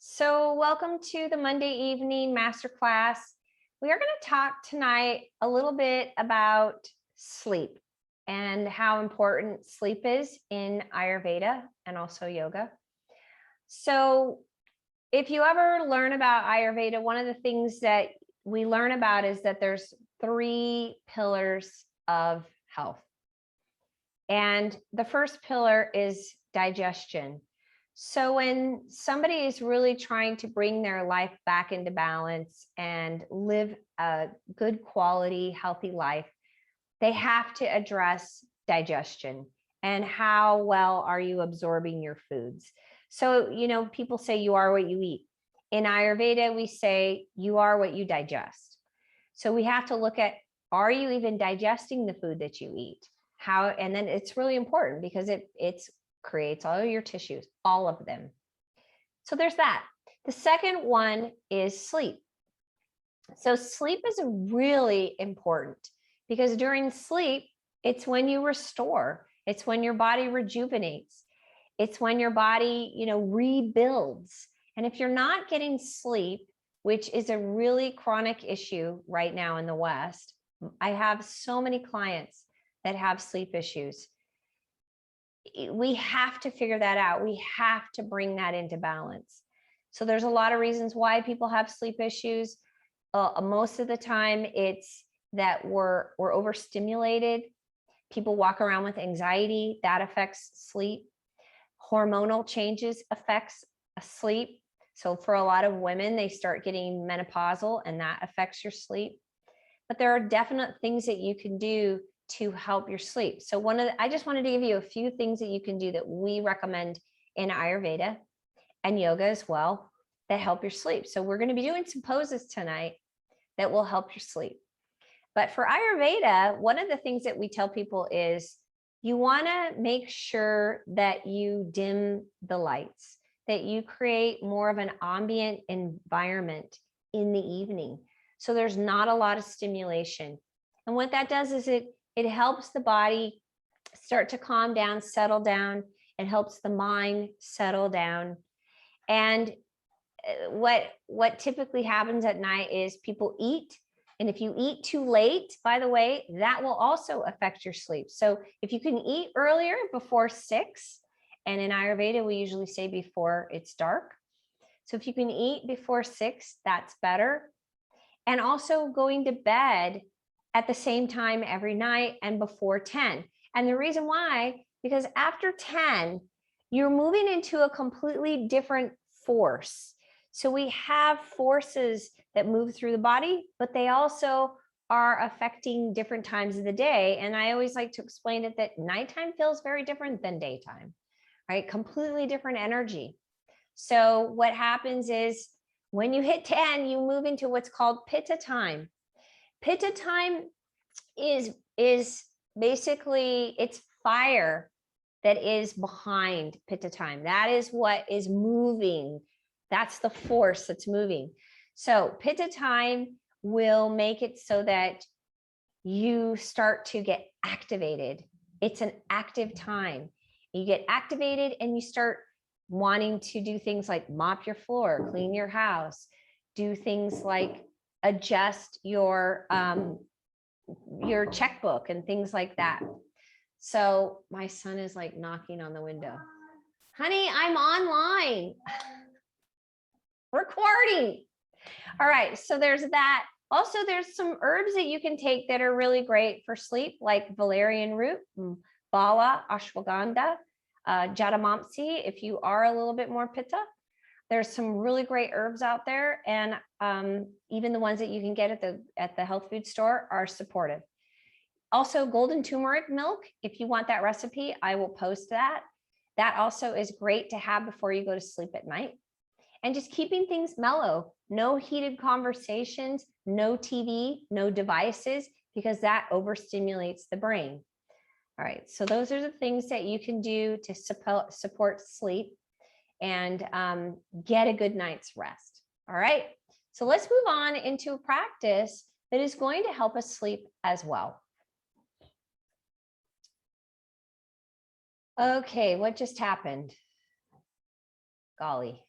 So, welcome to the Monday evening masterclass. We are going to talk tonight a little bit about sleep and how important sleep is in Ayurveda and also yoga. So, if you ever learn about Ayurveda, one of the things that we learn about is that there's three pillars of health. And the first pillar is digestion. So when somebody is really trying to bring their life back into balance and live a good quality, healthy life, they have to address digestion and how well are you absorbing your foods. So, people say you are what you eat. In Ayurveda, we say you are what you digest. So we have to look at, are you even digesting the food that you eat? How, and then it's really important because it's creates all your tissues, all of them. So there's that. The second one is sleep. So sleep is really important because during sleep, it's when you restore. It's when your body rejuvenates. It's when your body, rebuilds. And if you're not getting sleep, which is a really chronic issue right now in the West, I have so many clients that have sleep issues. We have to figure that out. We have to bring that into balance. So there's a lot of reasons why people have sleep issues. Most of the time it's that we're overstimulated. People walk around with anxiety, that affects sleep. Hormonal changes affects sleep. So for a lot of women, they start getting menopausal and that affects your sleep. But there are definite things that you can do to help your sleep. So I just wanted to give you a few things that you can do that we recommend in Ayurveda and yoga as well that help your sleep. So we're going to be doing some poses tonight that will help your sleep. But for Ayurveda, one of the things that we tell people is you want to make sure that you dim the lights, that you create more of an ambient environment in the evening. So there's not a lot of stimulation. And what that does is it helps the body start to calm down, settle down. It helps the mind settle down. And what typically happens at night is people eat. And if you eat too late, by the way, that will also affect your sleep. So if you can eat earlier before 6, and in Ayurveda, we usually say before it's dark. So if you can eat before 6, that's better. And also going to bed at the same time every night and before 10. And the reason why, because after 10, you're moving into a completely different force. So we have forces that move through the body, but they also are affecting different times of the day. And I always like to explain it that nighttime feels very different than daytime, right? Completely different energy. So what happens is when you hit 10, you move into what's called Pitta Time. Pitta Time is basically, it's fire that is behind Pitta Time. That is what is moving. That's the force that's moving. So Pitta Time will make it so that you start to get activated. It's an active time. You get activated and you start wanting to do things like mop your floor, clean your house, do things like adjust your checkbook and things like that. So my son is like knocking on the window. Honey, I'm online recording. All right, so there's that. Also, there's some herbs that you can take that are really great for sleep, like valerian root, bala, ashwagandha, jadamamsi, if you are a little bit more pitta. There's some really great herbs out there, and even the ones that you can get at the health food store are supportive. Also, golden turmeric milk, if you want that recipe, I will post that. That also is great to have before you go to sleep at night. And just keeping things mellow, no heated conversations, no TV, no devices, because that overstimulates the brain. All right, so those are the things that you can do to support sleep and get a good night's rest. All right, so let's move on into a practice that is going to help us sleep as well. Okay, what just happened? Golly.